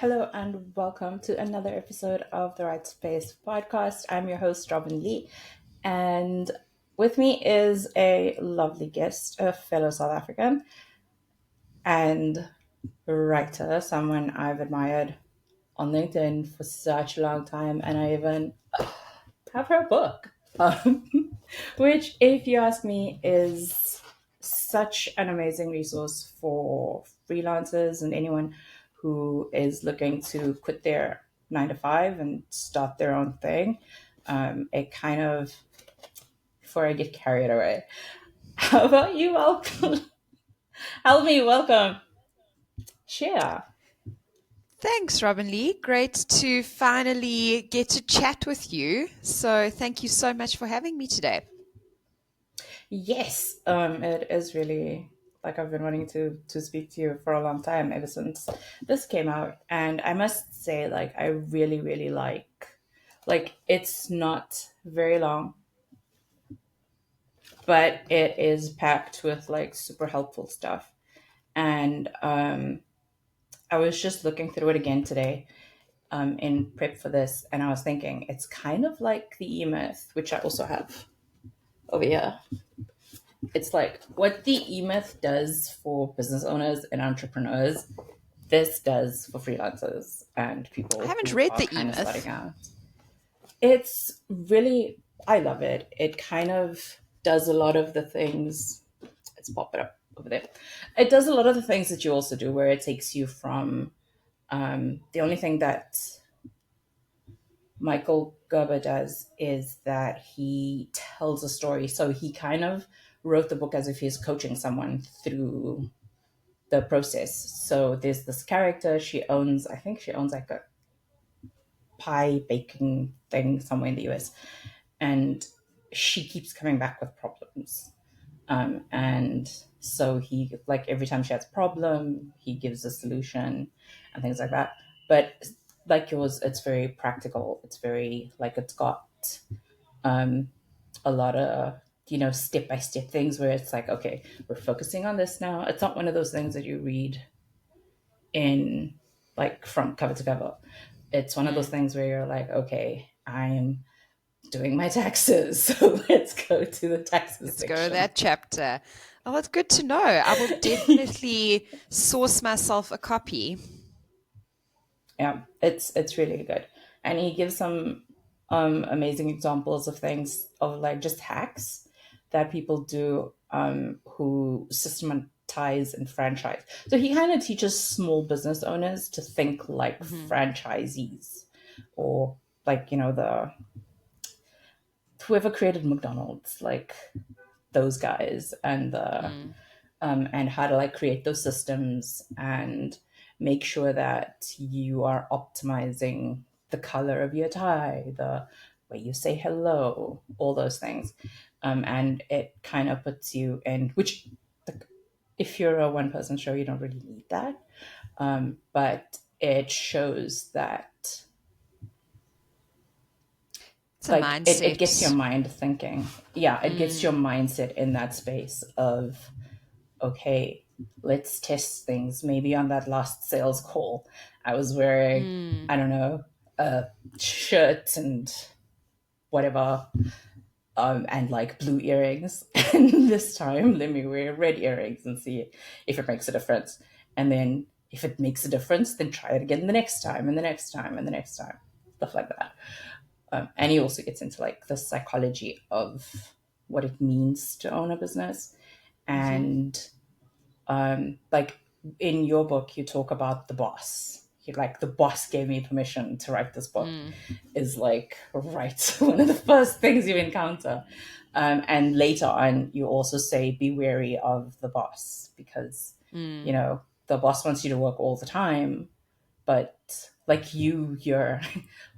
Hello and welcome to another episode of the Right Space podcast. I'm your host, Robyn-Lee, and with me is a lovely guest, a fellow South African and writer, someone I've admired on LinkedIn for such a long time, and I even have her book, which, if you ask me, is such an amazing resource for freelancers and anyone who is looking to quit their 9 to 5 and start their own thing. It kind of, before I get carried away, how about you welcome? Help me welcome Shea. Thanks, Robyn-Lee. Great to finally get to chat with you. So, thank you so much for having me today. Yes, it is really like I've been wanting to speak to you for a long time, ever since this came out. And I must say, like, I really, really like it's not very long, but it is packed with like super helpful stuff. And I was just looking through it again today, in prep for this, and I was thinking it's kind of like the E-Myth, which I also have over here. It's like what the E-Myth does for business owners and entrepreneurs, this does for freelancers and I people haven't who read are the kind of starting E-Myth. out. It's really, I love it. It kind of does a lot of the things, let's pop it up over there. It does a lot of the things that you also do, where it takes you from the only thing that Michael Gerber does is that he tells a story. So he kind of wrote the book as if he's coaching someone through the process. So there's this character, I think she owns like a pie baking thing somewhere in the US. And she keeps coming back with problems. And so he, like, every time she has a problem, he gives a solution and things like that. But like yours, it's very practical. It's very, like, it's got um, a lot of, step by step things where it's like, okay, we're focusing on this now. It's not one of those things that you read in like from cover to cover. It's one of those things where you're like, okay, I'm doing my taxes, so let's go to the taxes Let's go to section. that chapter. Oh, it's good to know. I will definitely source myself a copy. Yeah, it's really good, and he gives some amazing examples of things, of like just hacks that people do, who systematize and franchise. So he kind of teaches small business owners to think like Hmm. franchisees, or like, the whoever created McDonald's, like those guys, and how to like create those systems and make sure that you are optimizing the color of your tie, the way you say hello, all those things. And it kind of puts you in, which, like, if you're a one person show, you don't really need that. But it shows that, It's a like, it gets your mindset. mind thinking. Yeah, it gets your Mm. mindset in that space of, okay, let's test things. Maybe on that last sales call, I was wearing, Mm. I don't know, a shirt and whatever, and like blue earrings. And this time, let me wear red earrings and see if it makes a difference. And then if it makes a difference, then try it again the next time and the next time and the next time, stuff like that. And he also gets into like the psychology of what it means to own a business. Hmm. And like in your book, you talk about the boss. You like, the boss gave me permission to write this book, Mm. is like, right, one of the first things you encounter. And later on, you also say, be wary of the boss, because, Mm. the boss wants you to work all the time, but like we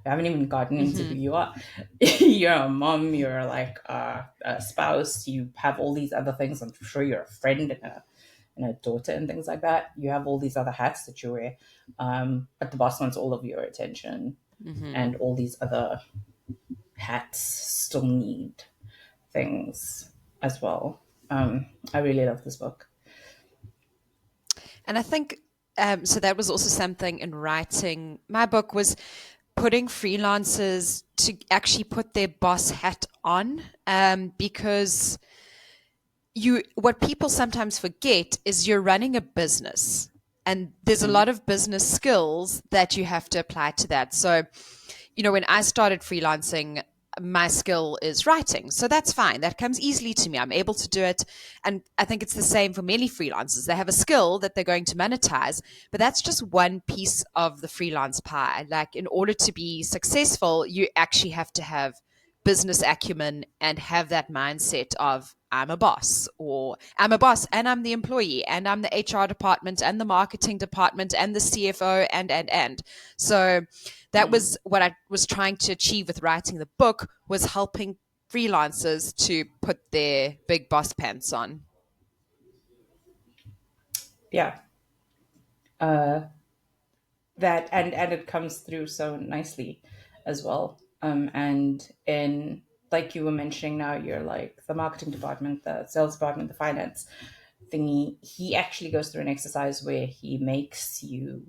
haven't even gotten into who Hmm. you are. You're a mom, you're like a spouse, you have all these other things. I'm sure you're a friend and a daughter and things like that. You have all these other hats that you wear, but the boss wants all of your attention, Hmm. and all these other hats still need things as well. I really love this book. And I think So that was also something in writing my book, was putting freelancers to actually put their boss hat on, because what people sometimes forget is you're running a business, and there's a Mm, lot of business skills that you have to apply to that. So, when I started freelancing, my skill is writing. So that's fine. That comes easily to me. I'm able to do it. And I think it's the same for many freelancers. They have a skill that they're going to monetize, but that's just one piece of the freelance pie. Like, in order to be successful, you actually have to have business acumen and have that mindset of, I'm a boss, or I'm a boss and I'm the employee and I'm the HR department and the marketing department and the CFO and. So that mm. was what I was trying to achieve with writing the book, was helping freelancers to put their big boss pants on. Yeah. That and it comes through so nicely as well. And in, like you were mentioning now, you're like the marketing department, the sales department, the finance thingy. He actually goes through an exercise where he makes you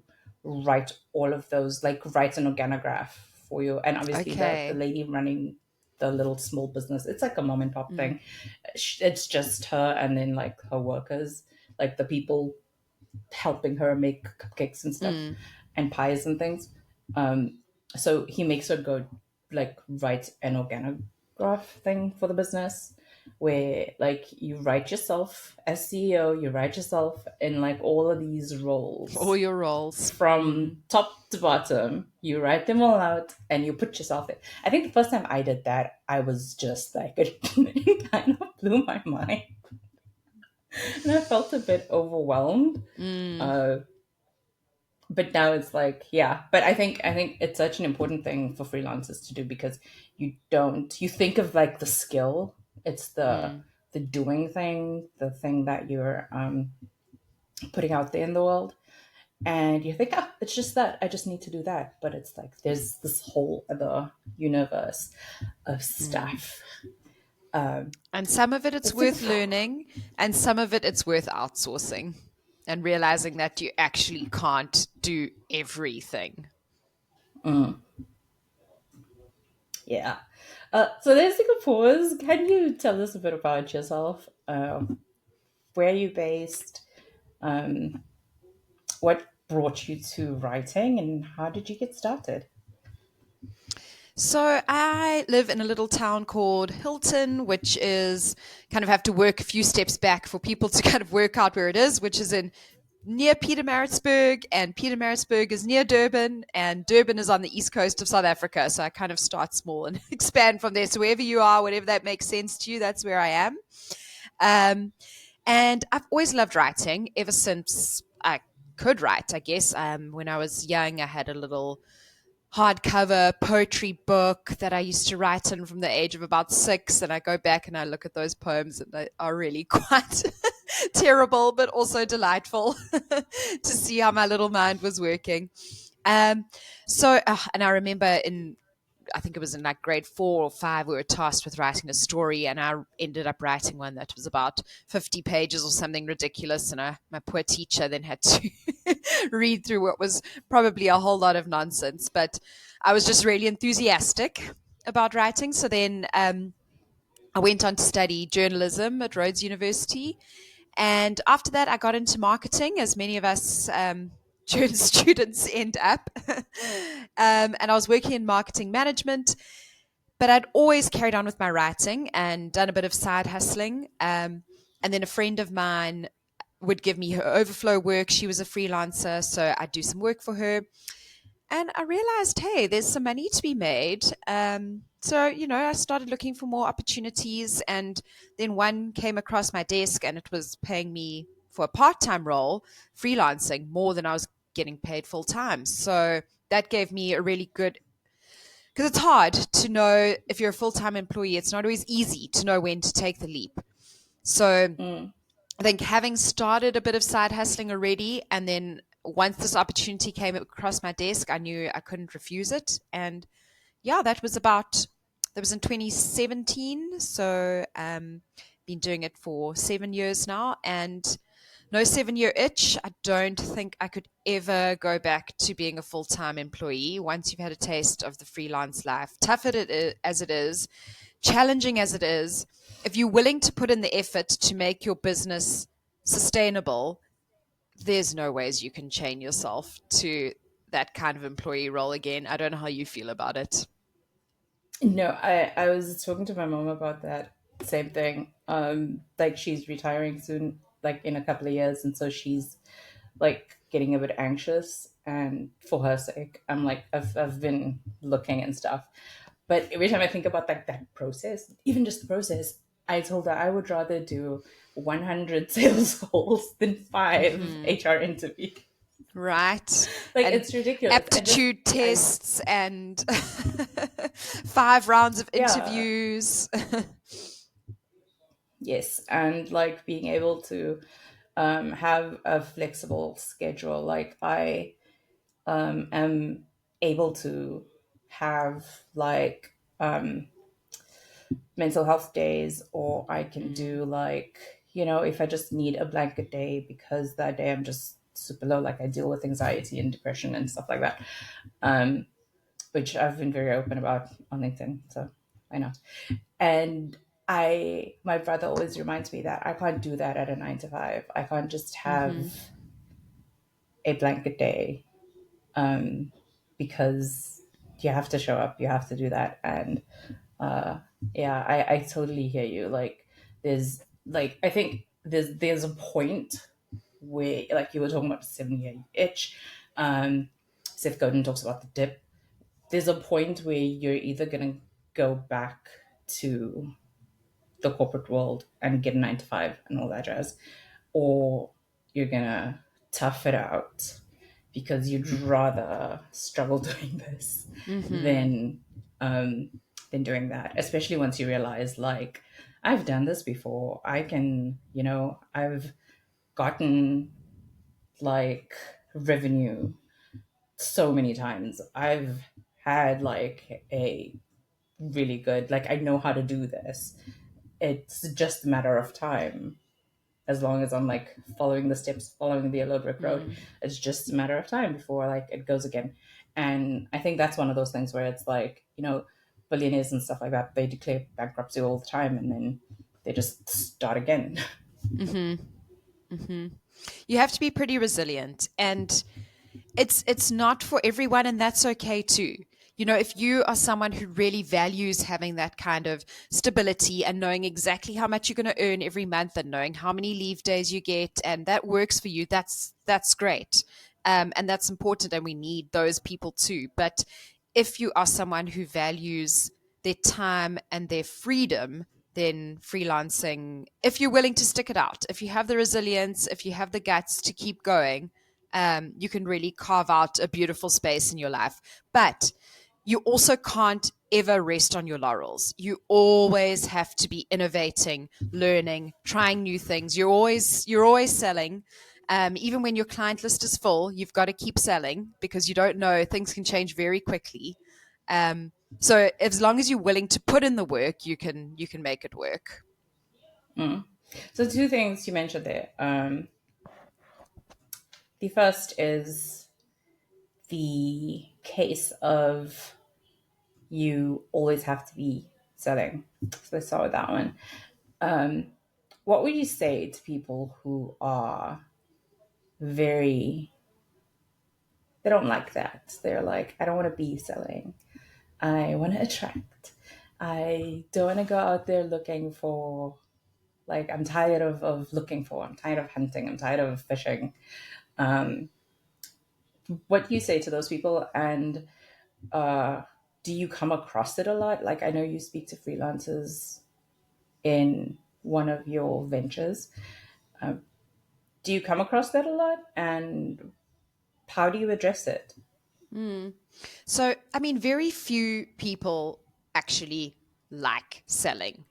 write all of those, like write an organograph for you. And obviously the Okay. lady running the little small business, it's like a mom and pop Mm. thing. It's just her and then like her workers, like the people helping her make cupcakes and stuff Mm. and pies and things. Um, so he makes her go like write an organograph thing for the business where like you write yourself as CEO, you write yourself in like all of these All roles your roles. Mm. from top to bottom. You write them all out and you put yourself in. I think the first time I did that, I was just like, it kind of blew my mind. And I felt a bit overwhelmed. Mm. Uh, but now it's like, yeah, but I think it's such an important thing for freelancers to do, because you think of like the skill, it's Mm. the doing thing, the thing that you're putting out there in the world, and you think, oh, it's just that I just need to do that, but it's like there's this whole other universe of Mm. stuff. um And some of it it's it's super worth fun. learning, and some of it it's worth outsourcing and realizing that you actually can't do everything. Mm, yeah. So there's Singapore's. Can you tell us a bit about yourself? Where are you based? Um, what brought you to writing, and how did you get started? So I live in a little town called Hilton, which is, kind of have to work a few steps back for people to kind of work out where it is, which is in near Pietermaritzburg, and Pietermaritzburg is near Durban, and Durban is on the east coast of South Africa. So I kind of start small and expand from there. So wherever you are, whatever that makes sense to you, that's where I am. Um, and I've always loved writing ever since I could write, I guess. When I was young, I had a little hardcover poetry book that I used to write in from the age of about 6. And I go back and I look at those poems, and they are really quite terrible, but also delightful to see how my little mind was working. Um, and I remember I think it was in like grade 4 or 5, we were tasked with writing a story, and I ended up writing one that was about 50 pages or something ridiculous. And my poor teacher then had to read through what was probably a whole lot of nonsense. But I was just really enthusiastic about writing. So then I went on to study journalism at Rhodes University. And after that, I got into marketing, as many of us students end up. And I was working in marketing management, but I'd always carried on with my writing and done a bit of side hustling. And then a friend of mine would give me her overflow work. She was a freelancer, so I'd do some work for her. And I realized, hey, there's some money to be made. So I started looking for more opportunities. And then one came across my desk, and it was paying me for a part time role, freelancing, more than I was getting paid full time. So that gave me a really good, because it's hard to know if you're a full time employee, it's not always easy to know when to take the leap. So Mm, I think having started a bit of side hustling already, and then once this opportunity came across my desk, I knew I couldn't refuse it. And yeah, that was in 2017. So been doing it for 7 years now. And no 7-year itch. I don't think I could ever go back to being a full time employee once you've had a taste of the freelance life. Tough as it is, challenging as it is, if you're willing to put in the effort to make your business sustainable, there's no ways you can chain yourself to that kind of employee role again. I don't know how you feel about it. No, I was talking to my mom about that same thing. Like she's retiring soon, like in a couple of years, and so she's like getting a bit anxious. And for her sake, I'm like, I've been looking and stuff. But every time I think about like that process, even just the process, I told her I would rather do 100 sales calls than five Mm-hmm. HR interviews. Right. Like And it's ridiculous. And just aptitude I tests and 5 rounds of yeah. interviews. Yes, and like being able to have a flexible schedule. Like I am able to have like mental health days, or I can Mm, do like, if I just need a blanket day because that day I'm just super low, like I deal with anxiety and depression and stuff like that, um, which I've been very open about on LinkedIn. So why not? And my brother always reminds me that I can't do that at a 9 to 5. I can't just mm-hmm. have a blanket day, um, because you have to show up, you have to do that. And uh, yeah, I totally hear you. Like, I think there's a point where, like, you were talking about the 7 year itch. Seth Godin talks about the dip. There's a point where you're either going to go back to the corporate world and get a 9 to 5 and all that jazz, or you're gonna tough it out because you'd rather struggle doing this Mm-hmm. than um, than doing that. Especially once you realize, like, I've done this before. I can, I've gotten like revenue so many times. I've had like a really good, like, I know how to do this. It's just a matter of time. As long as I'm like following the steps, following the yellow brick road, Mm. it's just a matter of time before like it goes again. And I think that's one of those things where it's like, billionaires and stuff like that, they declare bankruptcy all the time and then they just start again. Mm-hmm. Mm-hmm. You have to be pretty resilient, and it's not for everyone, and that's okay too. If you are someone who really values having that kind of stability and knowing exactly how much you're going to earn every month and knowing how many leave days you get, and that works for you, that's great. And that's important, and we need those people too. But if you are someone who values their time and their freedom, then freelancing, if you're willing to stick it out, if you have the resilience, if you have the guts to keep going, you can really carve out a beautiful space in your life. But you also can't ever rest on your laurels. You always have to be innovating, learning, trying new things. You're always selling. Even when your client list is full, you've got to keep selling because you don't know, things can change very quickly. So as long as you're willing to put in the work, you can make it work. Mm. So two things you mentioned there. The first is the case of you always have to be selling. So let's start with that one. What would you say to people who are very, they don't like that? They're like, I don't want to be selling. I want to attract. I don't want to go out there looking for, like, I'm tired of looking for, I'm tired of hunting, I'm tired of fishing. Um, what do you say to those people? And uh, do you come across it a lot? Like, I know you speak to freelancers in one of your ventures. Um, do you come across that a lot? And how do you address it? Mm. So, I mean, very few people actually like selling.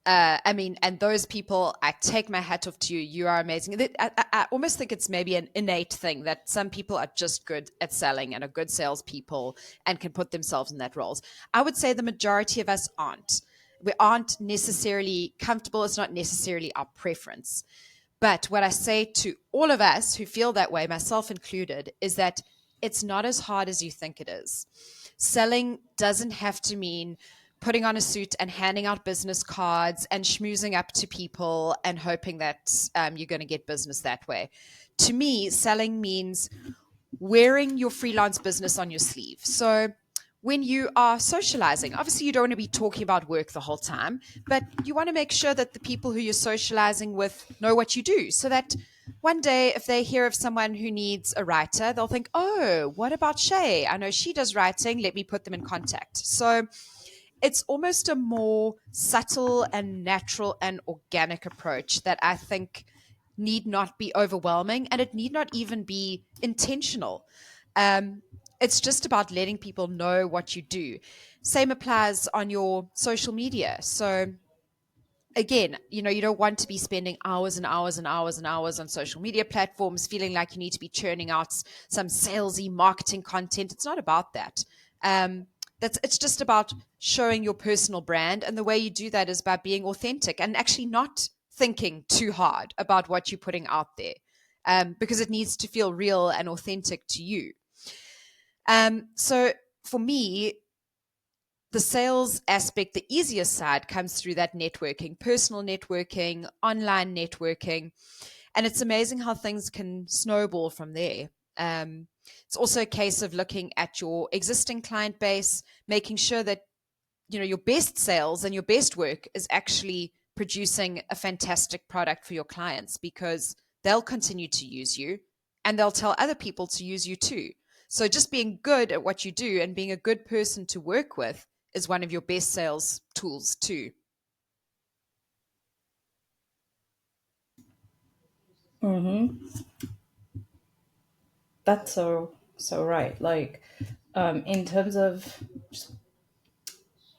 I mean, and those people, I take my hat off to you. You are amazing. I almost think it's maybe an innate thing that some people are just good at selling and are good salespeople and can put themselves in that roles. I would say the majority of us aren't. We aren't necessarily comfortable. It's not necessarily our preference. But what I say to all of us who feel that way, myself included, is that it's not as hard as you think it is. Selling doesn't have to mean putting on a suit and handing out business cards and schmoozing up to people and hoping that you're going to get business that way. To me, selling means wearing your freelance business on your sleeve. So when you are socializing, obviously you don't want to be talking about work the whole time, but you want to make sure that the people who you're socializing with know what you do, so that one day if they hear of someone who needs a writer, they'll think, oh, what about Shea? I know she does writing. Let me put them in contact. So it's almost a more subtle and natural and organic approach that I think need not be overwhelming, and it need not even be intentional. Um, it's just about letting people know what you do. Same applies on your social media. So again, you don't want to be spending hours and hours and hours and hours on social media platforms feeling like you need to be churning out some salesy marketing content. It's not about that. It's just about showing your personal brand, and the way you do that is by being authentic and actually not thinking too hard about what you're putting out there, because it needs to feel real and authentic to you. So for me, the sales aspect, the easiest side, comes through that networking, personal networking, online networking. And it's amazing how things can snowball from there. It's also a case of looking at your existing client base, making sure that your best sales and your best work is actually producing a fantastic product for your clients, because they'll continue to use you and they'll tell other people to use you too. So just being good at what you do and being a good person to work with is one of your best sales tools too. That's so right. Like, in terms of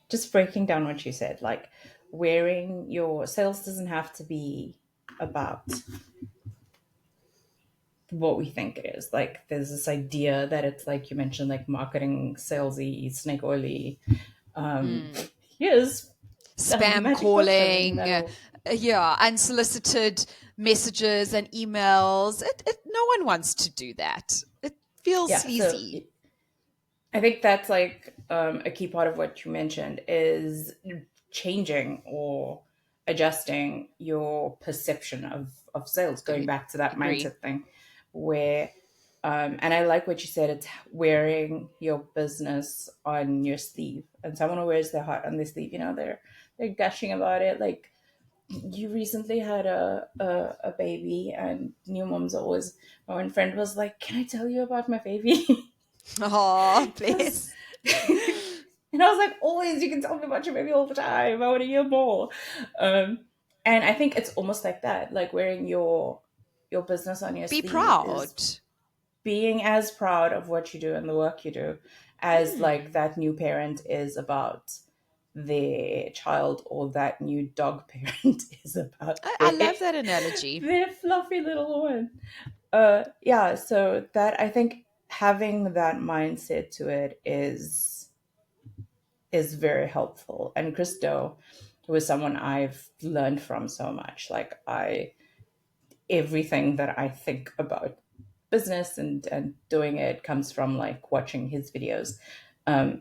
just breaking down what you said, like wearing your sales doesn't have to be about what we think it is. Like, there's this idea that it's like you mentioned, like marketing, salesy, snake oily. Mm. Here's a Spam magic potion calling, that'll, yeah, unsolicited messages and emails. No one wants to do that. It feels yeah. So sleazy. I think that's like a key part of what you mentioned is changing or adjusting your perception of sales, going back to that Agree. mindset thing where, and I like what you said, it's wearing your business on your sleeve. And someone who wears their heart on their sleeve, they're gushing about it. Like, you recently had a baby, and new moms always, my one friend was like, can I tell you about my baby? Oh, Because bless. and I was like, always, you can tell me about your baby all the time. I want to hear more. And I think it's almost like that, like wearing your business on your Be sleeve is proud. being as proud of what you do and the work you do as like Hmm. that new parent is about their child, or that new dog parent is about I love that analogy. their fluffy little one. Yeah, so that, I think having that mindset to it is very helpful. And Christo was someone I've learned from so much. Like, everything that I think about business and doing it comes from like watching his videos. Um,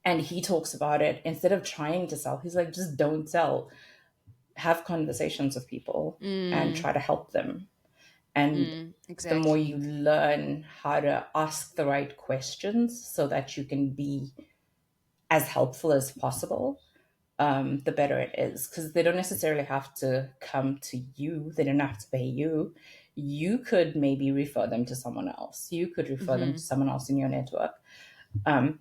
and he talks about it, instead of trying to sell, he's like, just don't sell. Have conversations with people and Mm, try to help them. And the more you exactly. learn how to ask the right questions so that you can be as helpful as possible, the better it is. Because they don't necessarily have to come to you, they don't have to pay you. You could maybe refer them to someone else, you could refer them to Hmm. someone else in your network. Um,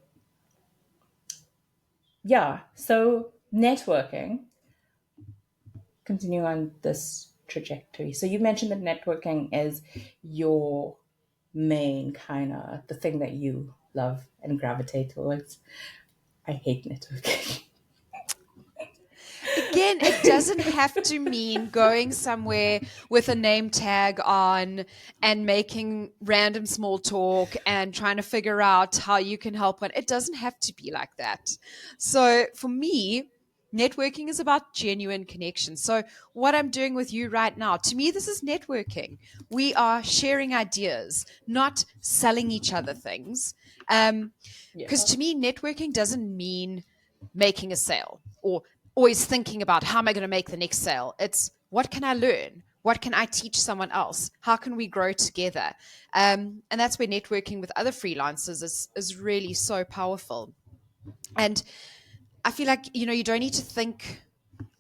yeah, so networking, continue on this trajectory. So you mentioned that networking is your main kind of the thing that you love and gravitate towards. I hate networking. Again, it doesn't have to mean going somewhere with a name tag on and making random small talk and trying to figure out how you can help one. It doesn't have to be like that. So for me, Networking is about genuine connection. So, what I'm doing with you right now, to me, this is networking. We are sharing ideas, not selling each other things. Because Yeah. to me, networking doesn't mean making a sale or always thinking about how am I going to make the next sale. It's what can I learn? What can I teach someone else? How can we grow together? And that's where networking with other freelancers is really so powerful. And I feel like, you don't need to think,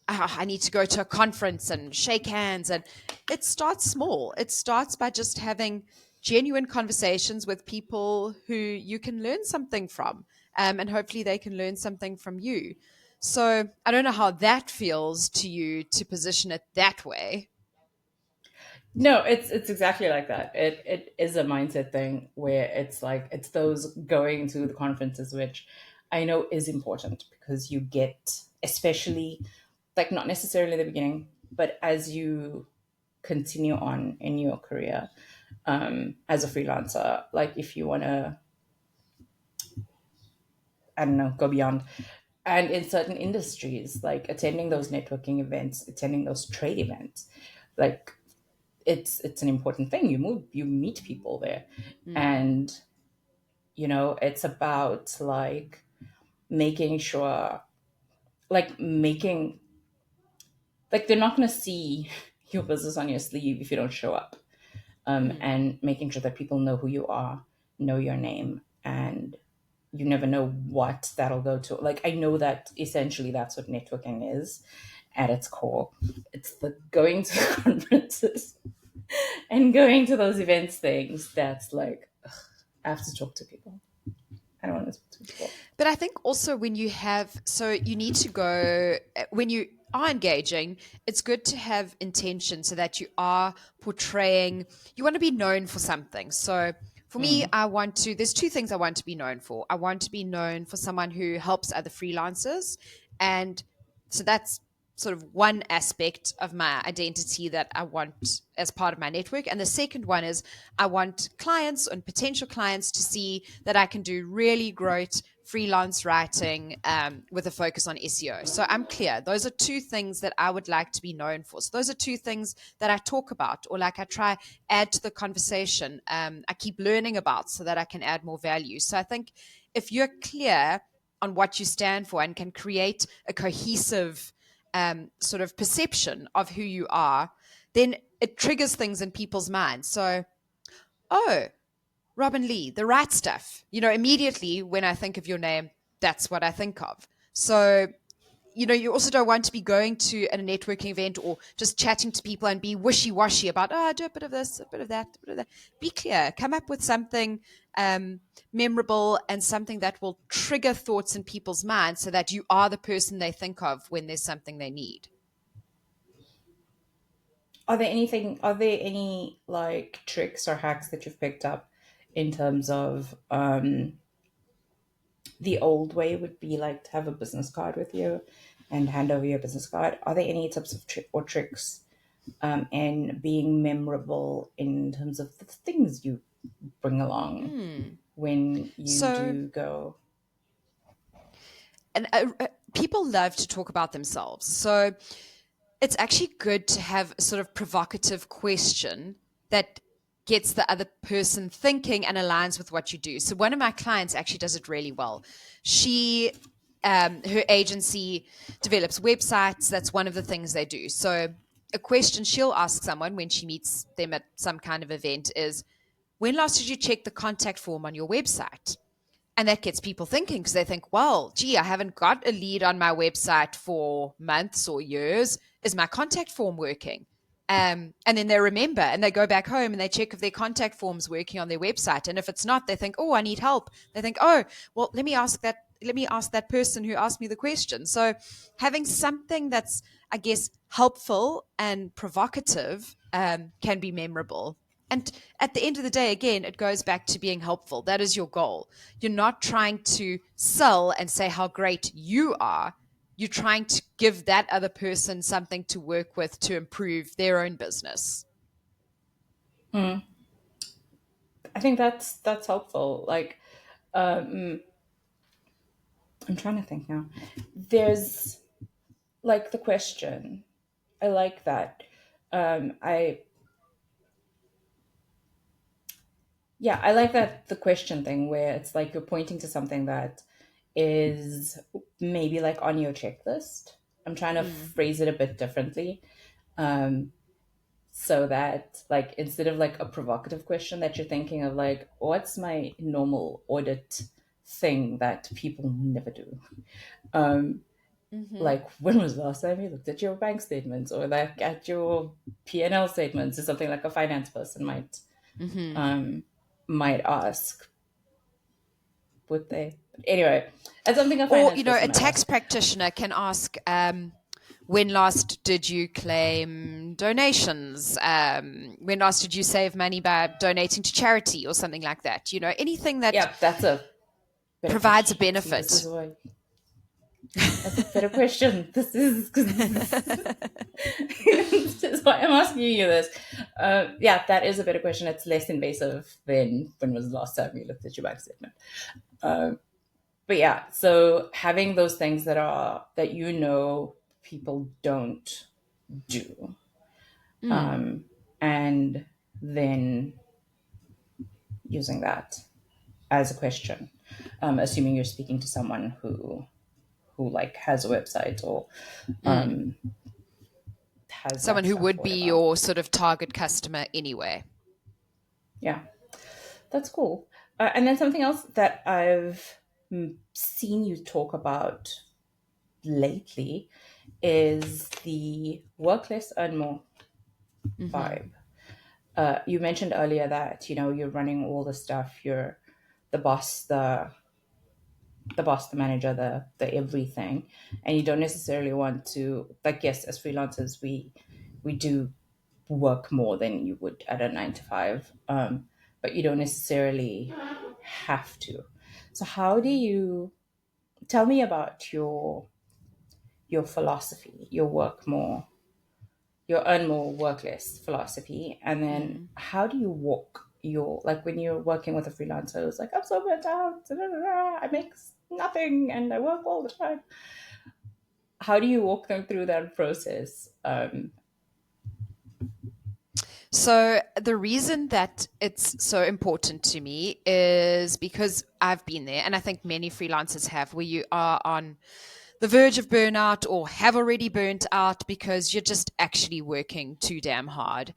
I need to go to a conference and shake hands. And it starts small. It starts by just having genuine conversations with people who you can learn something from. And hopefully they can learn something from you. So I don't know how that feels to you to position it that way. No, it's exactly like that. It is a mindset thing where it's like it's those going to the conferences which I know is important because you get, especially like not necessarily at the beginning, but as you continue on in your career as a freelancer, like if you want to, I don't know, go beyond, and in certain industries, like attending those networking events, attending those trade events, like it's an important thing. You meet people there, Mm, and it's about like making sure, like making, like they're not going to see your business on your sleeve if you don't show up, mm. and making sure that people know who you are, know your name, and you never know what that'll go to. Like I know that essentially that's what networking is at its core. It's the going to conferences and going to those events things that's like, ugh, I have to talk to people. I don't want to talk to people. But I think also so you need to go, when you are engaging, it's good to have intention so that you are portraying, you want to be known for something. So for me, Mm. there's two things I want to be known for. I want to be known for someone who helps other freelancers. And so that's sort of one aspect of my identity that I want as part of my network. And the second one is I want clients and potential clients to see that I can do really great freelance writing with a focus on SEO. So I'm clear. Those are two things that I would like to be known for. So those are two things that I talk about, or like I try add to the conversation. I keep learning about so that I can add more value. So I think if you're clear on what you stand for and can create a cohesive sort of perception of who you are, then it triggers things in people's minds. So, oh, Robyn-Lee, the right stuff. Immediately when I think of your name, that's what I think of. So, you also don't want to be going to a networking event or just chatting to people and be wishy-washy about, oh, do a bit of this, a bit of that, a bit of that. Be clear. Come up with something memorable and something that will trigger thoughts in people's minds so that you are the person they think of when there's something they need. Are there any like tricks or hacks that you've picked up in terms of the old way would be like to have a business card with you and hand over your business card? Are there any types of or tricks in being memorable in terms of the things you bring along Hmm. when you So, do go? people love to talk about themselves. So, it's actually good to have a sort of provocative question that gets the other person thinking and aligns with what you do. So one of my clients actually does it really well. Her agency develops websites. That's one of the things they do. So a question she'll ask someone when she meets them at some kind of event is, when last did you check the contact form on your website? And that gets people thinking because they think, well, gee, I haven't got a lead on my website for months or years. Is my contact form working? And then they remember and they go back home and they check if their contact form's working on their website. And if it's not, they think, oh, I need help. They think, oh, well, let me ask that person who asked me the question. So having something that's, I guess, helpful and provocative can be memorable. And at the end of the day, again, it goes back to being helpful. That is your goal. You're not trying to sell and say how great you are. You're trying to give that other person something to work with to improve their own business. Mm, I think that's helpful. Like, um, I'm trying to think now. There's like the question. I like that. I Yeah, I like that the question thing where it's like you're pointing to something that is maybe like on your checklist. I'm trying to Mm. phrase it a bit differently. Um, so that like instead of like a provocative question that you're thinking of like what's my normal audit thing that people never do. Um, Mm-hmm. like when was the last time you looked at your bank statements or like at your P&L statements, is something like a finance person Mm-hmm. um might ask, would they? But anyway, it's something a Or, finance a person might tax ask. practitioner can ask, when last did you claim donations? When last did you save money by donating to charity or something like that? Anything that Yeah, that's a better provides a question. See, this benefit. is why that's a better question. This is because this is why I'm asking you this. Yeah, that is a better question. It's less invasive than when was the last time you looked at your bank statement. But yeah, so having those things that people don't do, Mm. and then using that as a question, assuming you're speaking to someone who like has a website or Mm. has Someone that who stuff would or be whatever. your sort of target customer anyway. Yeah, that's cool. And then something else that I've seen you talk about lately is the work less, earn more Mm-hmm. vibe. You mentioned earlier that you're running all the stuff. You're the boss, the manager, the everything, and you don't necessarily want to, like, yes, as freelancers we do work more than you would at a 9 to 5, but you don't necessarily have to. So how do you tell me about your philosophy, your work more, your earn more, work less philosophy, and then Mm. how do you walk your, like, when you're working with a freelancer who's like, I'm so burnt out, da, da, da, da, I make nothing and I work all the time. How do you walk them through that process? So, the reason that it's so important to me is because I've been there, and I think many freelancers have, where you are on the verge of burnout or have already burnt out because you're just actually working too damn hard.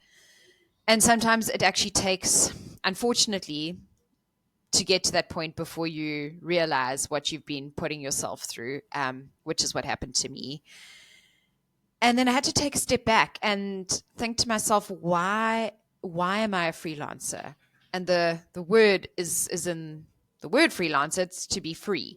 And sometimes it actually takes, unfortunately, to get to that point before you realize what you've been putting yourself through, which is what happened to me. And then I had to take a step back and think to myself, why am I a freelancer? And the word is in the word freelancer, it's to be free.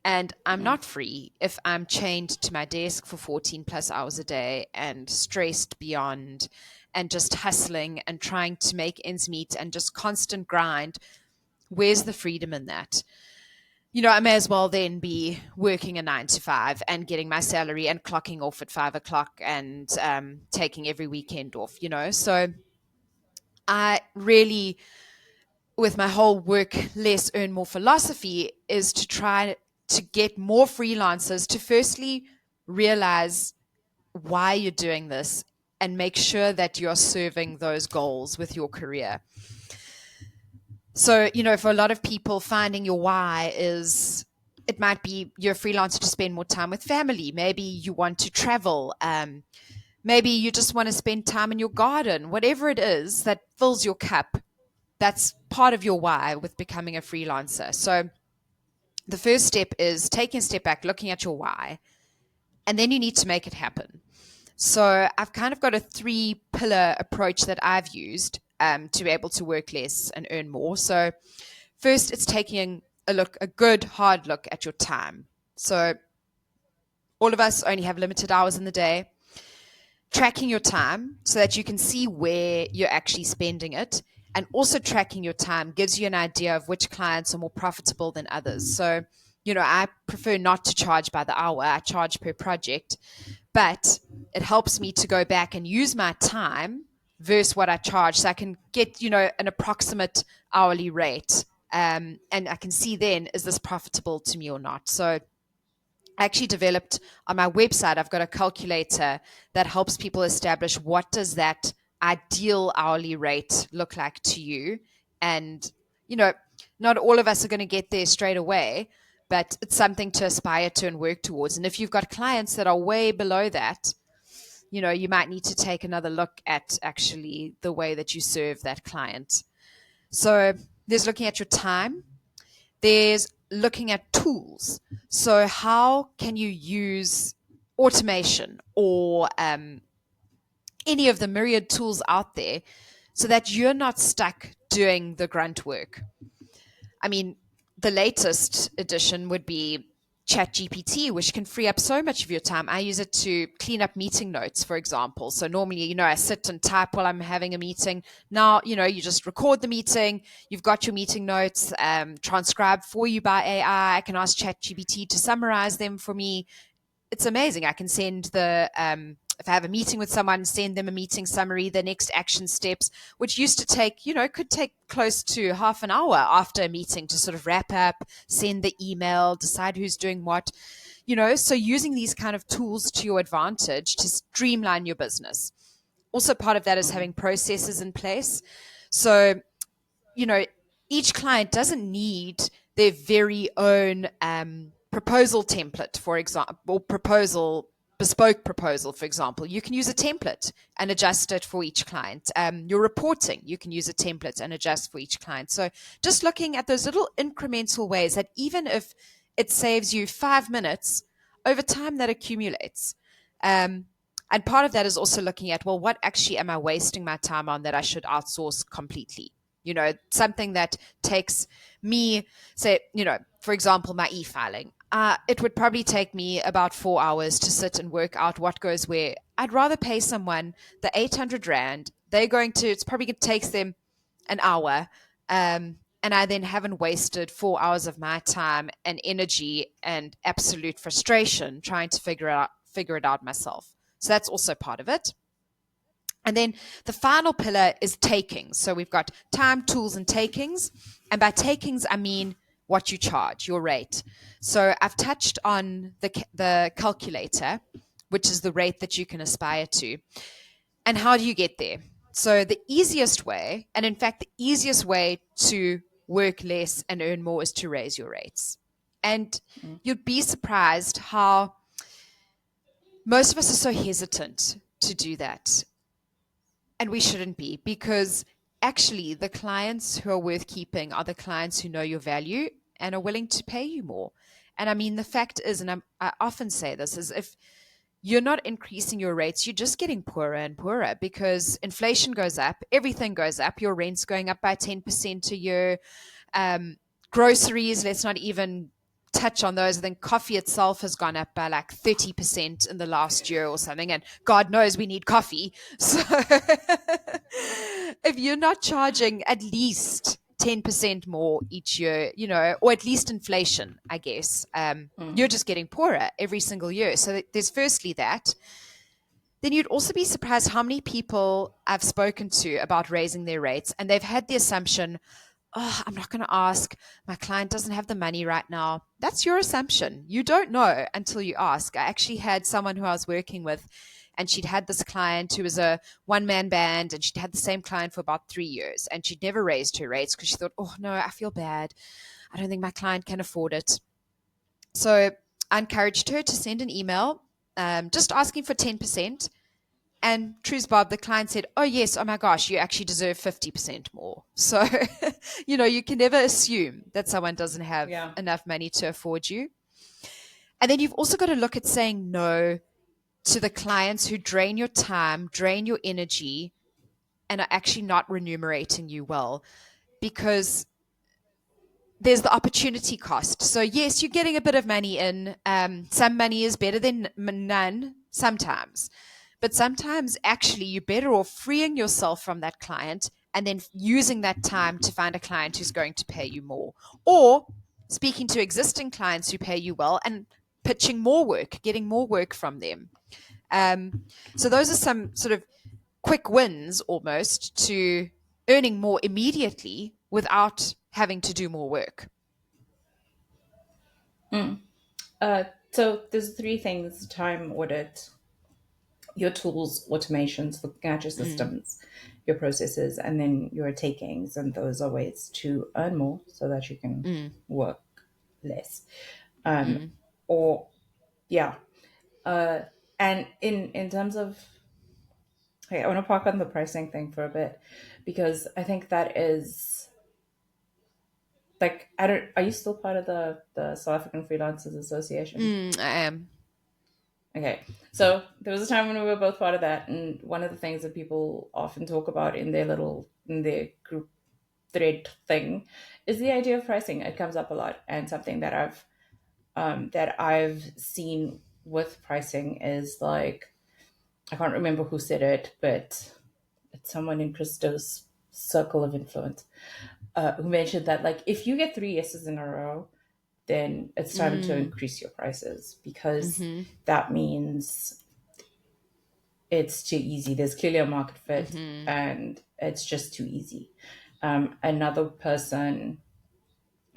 And I'm not free if I'm chained to my desk for 14 plus hours a day and stressed beyond and just hustling and trying to make ends meet and just constant grind. Where's the freedom in that? I may as well then be working a 9 to 5 and getting my salary and clocking off at 5 o'clock and taking every weekend off. So I really, with my whole work less, earn more philosophy, is to try to get more freelancers to firstly realize why you're doing this and make sure that you're serving those goals with your career. So, for a lot of people, finding your why is, it might be you're a freelancer to spend more time with family. Maybe you want to travel. Maybe you just want to spend time in your garden. Whatever it is that fills your cup, that's part of your why with becoming a freelancer. So, the first step is taking a step back, looking at your why, and then you need to make it happen. So I've kind of got a 3-pillar approach that I've used to be able to work less and earn more. So first, it's taking a good hard look at your time. So all of us only have limited hours in the day. Tracking your time so that you can see where you're actually spending it, and also tracking your time gives you an idea of which clients are more profitable than others. So, I prefer not to charge by the hour. I charge per project, but it helps me to go back and use my time versus what I charge, so I can get an approximate hourly rate, and I can see then, is this profitable to me or not. So I actually developed on my website, I've got a calculator that helps people establish what does that ideal hourly rate look like to you. And, you know, not all of us are going to get there straight away, but it's something to aspire to and work towards. And if you've got clients that are way below that, you might need to take another look at actually the way that you serve that client. So there's looking at your time, there's looking at tools. So, how can you use automation or any of the myriad tools out there so that you're not stuck doing the grunt work? I mean, the latest edition would be ChatGPT, which can free up so much of your time. I use it to clean up meeting notes, for example. So normally, I sit and type while I'm having a meeting. Now, you just record the meeting. You've got your meeting notes transcribed for you by AI. I can ask ChatGPT to summarize them for me. It's amazing. I can send if I have a meeting with someone, send them a meeting summary, the next action steps, which used to take, could take close to half an hour after a meeting to sort of wrap up, send the email, decide who's doing what, so using these kind of tools to your advantage to streamline your business. Also, part of that is having processes in place. So, you know, each client doesn't need their very own proposal template, for example, or bespoke proposal, for example. You can use a template and adjust it for each client. Your reporting, you can use a template and adjust for each client. So just looking at those little incremental ways that even if it saves you 5 minutes, over time that accumulates. And part of that is also looking at, well, what actually am I wasting my time on that I should outsource completely? Something that takes me, say, for example, my e-filing. It would probably take me about 4 hours to sit and work out what goes where. I'd rather pay someone the 800 Rand. It's probably going to take them an hour. And I then haven't wasted 4 hours of my time and energy and absolute frustration trying to figure it out myself. So that's also part of it. And then the final pillar is takings. So we've got time, tools, and takings. And by takings, I mean what you charge, your rate. So I've touched on the calculator, which is the rate that you can aspire to. And how do you get there? So the easiest way, and in fact, the easiest way to work less and earn more is to raise your rates. And you'd be surprised how most of us are so hesitant to do that. And we shouldn't be, because actually the clients who are worth keeping are the clients who know your value and are willing to pay you more. And I mean, the fact is, and I often say this, is if you're not increasing your rates, you're just getting poorer and poorer, because inflation goes up, everything goes up, your rent's going up by 10% a year. Groceries, let's not even touch on those. I think coffee itself has gone up by like 30% in the last year or something. And God knows we need coffee. So if you're not charging at least 10% more each year, or at least inflation, I guess, you're just getting poorer every single year. So there's firstly that. Then you'd also be surprised how many people I've spoken to about raising their rates, and they've had the assumption, oh, I'm not going to ask. My client doesn't have the money right now. That's your assumption. You don't know until you ask. I actually had someone who I was working with, and she'd had this client who was a one-man band, and she'd had the same client for about 3 years, and she'd never raised her rates because she thought, oh, no, I feel bad. I don't think my client can afford it. So I encouraged her to send an email just asking for 10%. And truth Bob, the client said, oh, yes, oh my gosh, you actually deserve 50% more. So, you can never assume that someone doesn't have enough money to afford you. And then you've also got to look at saying no to the clients who drain your time, drain your energy, and are actually not remunerating you well, because there's the opportunity cost. So yes, you're getting a bit of money in. Some money is better than none sometimes. But sometimes actually you're better off freeing yourself from that client and then using that time to find a client who's going to pay you more. Or speaking to existing clients who pay you well and pitching more work, getting more work from them. So those are some sort of quick wins almost to earning more immediately without having to do more work. So there's three things: time audit, your tools, automations, looking at your Mm, systems, your processes, and then your takings. And those are ways to earn more so that you can mm, work less. mm, Or yeah. Uh, and in terms of, okay, I want to park on the pricing thing for a bit because I think that is like, I don't. Are you still part of the South African Freelancers Association? I am. Okay, so there was a time when we were both part of that, and one of the things that people often talk about in their group thread thing is the idea of pricing. It comes up a lot, and something that I've seen with pricing is like, I can't remember who said it, but it's someone in Christo's circle of influence who mentioned that like if you get three yeses in a row, then it's time to Mm, increase your prices because mhm, that means it's too easy. There's clearly a market fit mhm, and it's just too easy. Another person,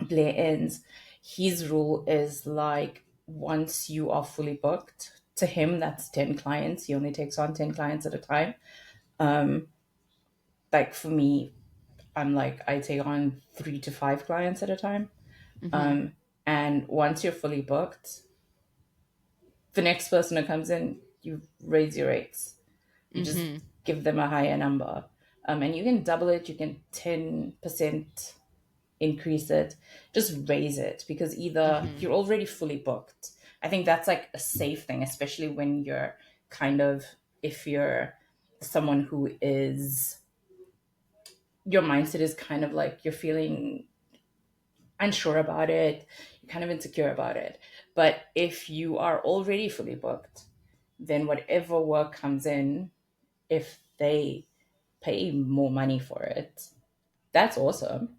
Blair Ends, his rule is like once you are fully booked, to him, that's 10 clients. He only takes on 10 clients at a time. Like for me, I'm like, I take on 3 to 5 clients at a time. mhm, And once you're fully booked, the next person who comes in, you raise your rates. You just mhm, give them a higher number. And you can double it, you can 10% increase it, just raise it because either mhm. you're already fully booked. I think that's like a safe thing, especially when you're kind of, if you're someone who is, your mindset is kind of like you're feeling unsure about it, you're kind of insecure about it. But if you are already fully booked, then whatever work comes in, if they pay more money for it, that's awesome.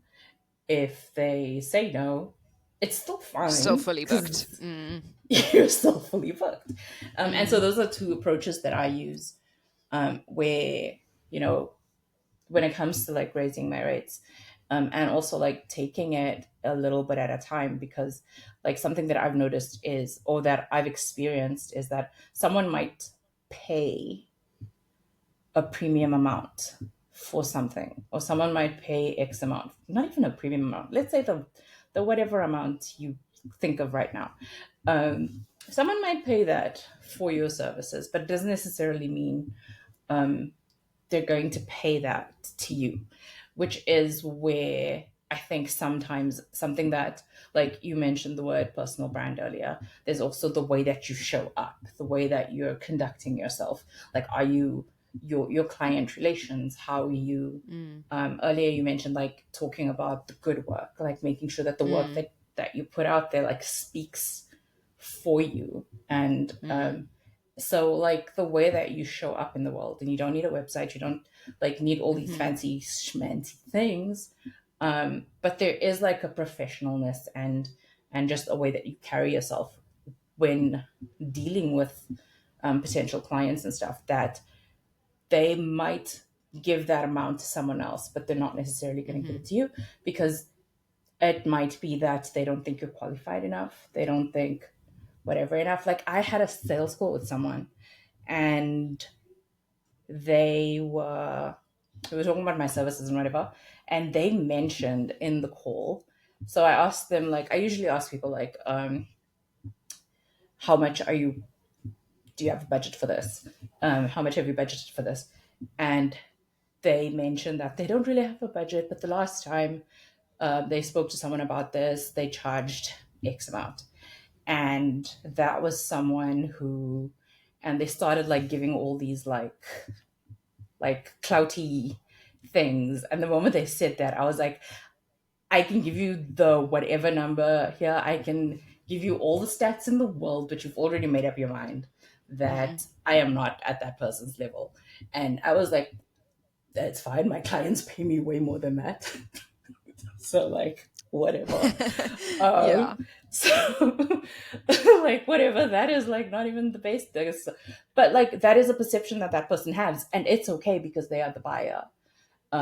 If they say no, it's still Still fine fully booked. because Mm, you're still fully booked. And so mm, those are two approaches that I use where, you know, when it comes to like raising my rates and also like taking it a little bit at a time because like something that I've noticed is or that I've experienced is that someone might pay a premium amount for something or someone might pay X amount, not even a premium amount, let's say the whatever amount you think of right now. Someone might pay that for your services, but it doesn't necessarily mean they're going to pay that to you, which is where I think sometimes something that, like you mentioned the word personal brand earlier, there's also the way that you show up, the way that you're conducting yourself. Like, are you your client relations? How are you? mm, Earlier, you mentioned like talking about the good work, like making sure that the work mm, that you put out there like speaks for you and mm, so like the way that you show up in the world and you don't need a website, you don't like need all these mhm, fancy schmancy things, but there is like a professionalness and just a way that you carry yourself when dealing with potential clients and stuff that they might give that amount to someone else but they're not necessarily going to give it mhm, to you because it might be that they don't think you're qualified enough, they don't think whatever enough. Like I had a sales call with someone and they were we were talking about my services and whatever, and they mentioned in the call. So I asked them, like I usually ask people, like, how much are you? Do you have a budget for this? How much have you budgeted for this? And they mentioned that they don't really have a budget, but the last time they spoke to someone about this, they charged X amount, and that was someone who, and they started like giving all these like clouty things. And the moment they said that, I was like, I can give you the whatever number here. I can give you all the stats in the world, but you've already made up your mind mm. that I am not at that person's level. And I was like, that's fine. My clients pay me way more than that. So like whatever. Yeah. So like whatever, that is like not even the base, but like that is a perception that that person has and it's okay because they are the buyer.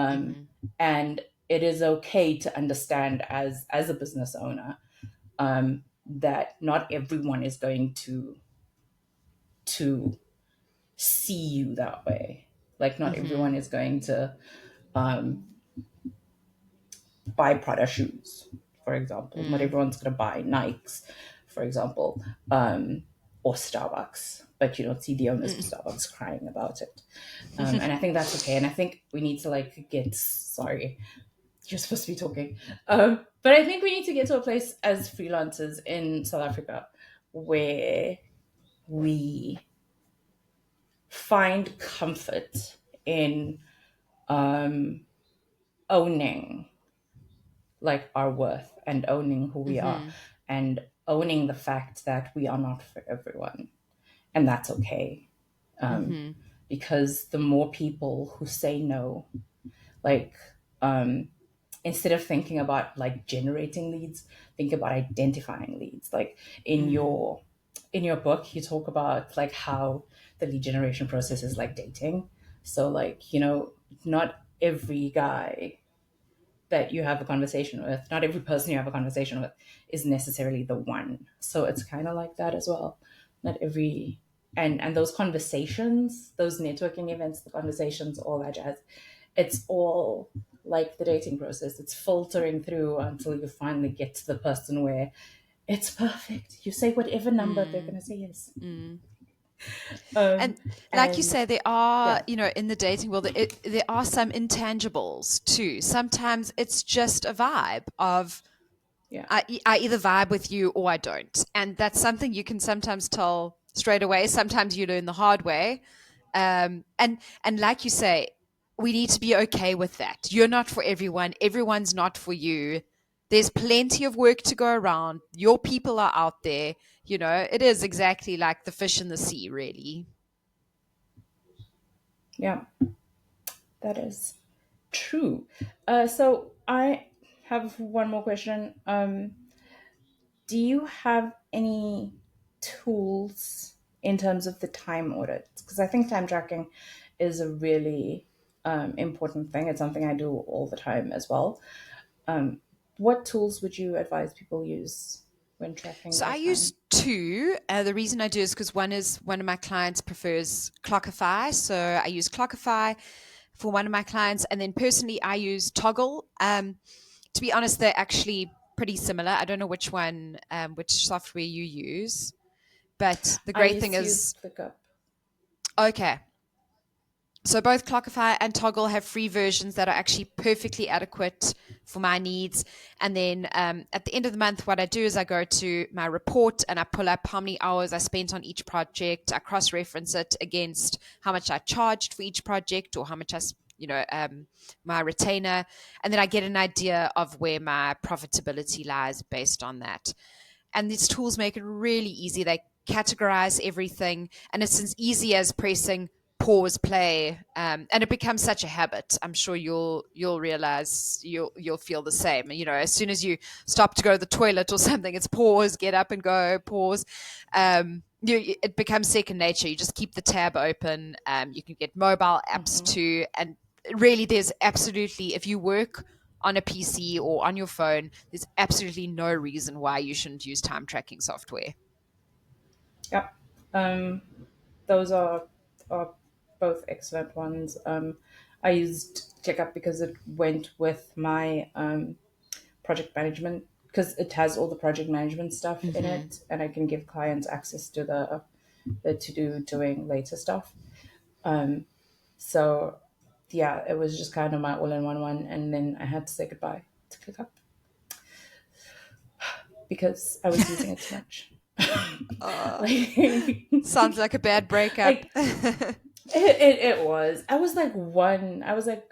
Mhm, And it is okay to understand as a business owner that not everyone is going to see you that way. Like not everyone is going to um, buy Prada shoes, for example. Not Mm. everyone's going to buy Nikes, for example, or Starbucks. But you don't see the owners of Mm. Starbucks crying about it. And I think that's okay. And I think we need to like get, sorry, you're supposed to be talking. But I think we need to get to a place as freelancers in South Africa where we find comfort in owning like our worth and owning who we are Mhm. and owning the fact that we are not for everyone. And that's okay. Um, Mhm. because the more people who say no, like, um, instead of thinking about like generating leads, think about identifying leads. Like Mm. in your book, you talk about like how the lead generation process is like dating. So like, not every guy that you have a conversation with, not every person you have a conversation with is necessarily the one. So it's kind of like that as well. Not every and those conversations, those networking events, the conversations, all that jazz, it's all like the dating process. It's filtering through until you finally get to the person where it's perfect. You say whatever number they're Mm. gonna say yes. Mm. Um And like you and say, there are, yeah, in the dating world, there are some intangibles too. Sometimes it's just a vibe of yeah, I either vibe with you or I don't. And that's something you can sometimes tell straight away. Sometimes you learn the hard way. And like you say, we need to be okay with that. You're not for everyone. Everyone's not for you. There's plenty of work to go around. Your people are out there. It is exactly like the fish in the sea, really. yeah, that is true. So I have one more question. Do you have any tools in terms of the time audits? Because I think time tracking is a really important thing. It's something I do all the time as well. What tools would you advise people use when tracking So their I use time? two. The reason I do is because one of my clients prefers Clockify. So I use Clockify for one of my clients. And then personally, I use Toggle. To be honest, they're actually pretty similar. I don't know which software you use. But the I great thing used to use is, ClickUp. okay, so both Clockify and Toggle have free versions that are actually perfectly adequate for my needs. And then at the end of the month, what I do is I go to my report and I pull up how many hours I spent on each project. I cross-reference it against how much I charged for each project or how much my retainer, and then I get an idea of where my profitability lies based on that. And these tools make it really easy. They categorize everything, and it's as easy as pressing pause, play, and it becomes such a habit. I'm sure you'll realize you'll feel the same. As soon as you stop to go to the toilet or something, it's pause, get up and go, pause. It becomes second nature. You just keep the tab open. You can get mobile apps too, and really, there's absolutely, if you work on a PC or on your phone, there's absolutely no reason why you shouldn't use time tracking software. Yep. Um, those are both excellent ones. I used ClickUp because it went with my project management because it has all the project management stuff in Mm-hmm. it, and I can give clients access to the to do doing later stuff. So yeah, it was just kind of my all in one, and then I had to say goodbye to ClickUp because I was using it too much. Uh, like, Sounds like a bad breakup. like it was. I was like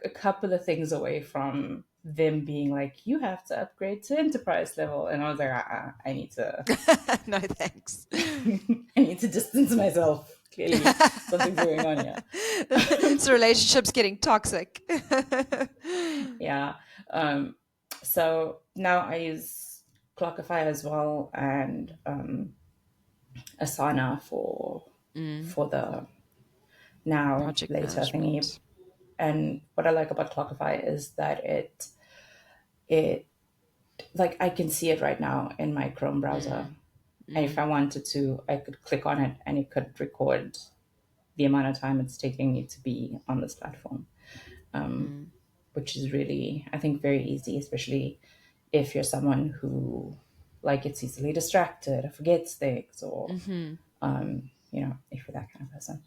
a couple of things away from them being like, you have to upgrade to enterprise level. And I was like, I need to No thanks. I need to distance myself. Clearly something's going on here. So relationship's getting toxic. Yeah. Um, so now I use Clockify as well and Asana Mm, for the now project later thingy. management. And what I like about Clockify is that it like I can see it right now in my Chrome Mm, browser. And if I wanted to, I could click on it and it could record the amount of time it's taking me to be on this platform, which is really, I think, very easy, especially if you're someone who like gets easily distracted or forgets things, or if you're that kind of person.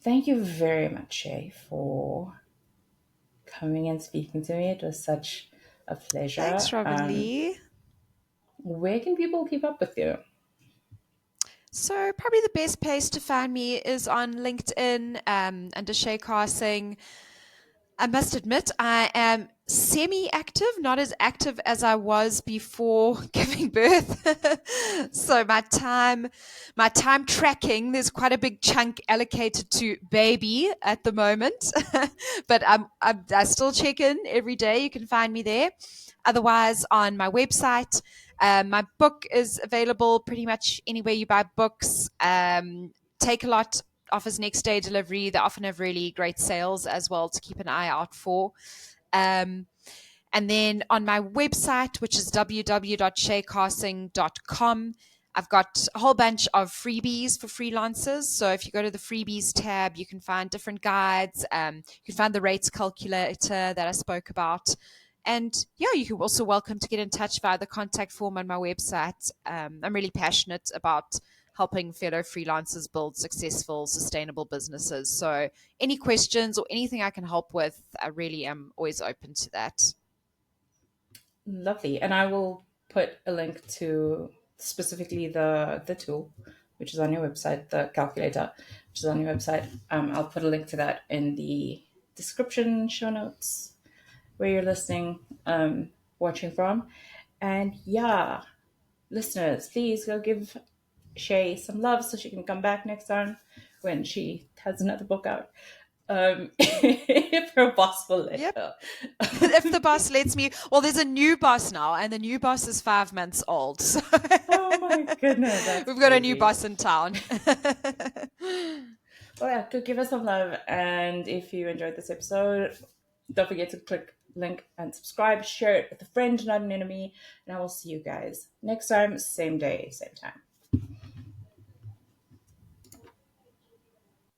Thank you very much, Shay, for coming and speaking to me. It was such a Thanks, pleasure. Robyn-Lee. Where can people keep up with you? So probably the best place to find me is on LinkedIn under Shea Karssing. I must admit, I am semi-active, not as active as I was before giving birth. So my time tracking, there's quite a big chunk allocated to baby at the moment, but I still check in every day. You can find me there. Otherwise, on my website, my book is available pretty much anywhere you buy books. Take a Lot offers next day delivery. They often have really great sales as well to keep an eye out for. Um, and then on my website, which is www.sheakarssing.com, I've got a whole bunch of freebies for freelancers. So if you go to the freebies tab, you can find different guides. You can find the rates calculator that I spoke about. And yeah, you can also welcome to get in touch via the contact form on my website. I'm really passionate about helping fellow freelancers build successful, sustainable businesses. So any questions or anything I can help with, I really am always open to that. Lovely. And I will put a link to specifically the tool, which is on your website, the calculator, which is on your website. I'll put a link to that in the description, show notes, where you're listening, watching from. And yeah, listeners, please go give Shay some love so she can come back next time when she has another book out. If her boss will let Yep. her. If the boss lets me, well, there's a new boss now, and the new boss is 5 months old. So Oh my goodness, that's we've got a new crazy. boss in town. Well, yeah, go give us some love. And if you enjoyed this episode, don't forget to click link and subscribe, share it with a friend, not an enemy. And I will see you guys next time, same day, same time.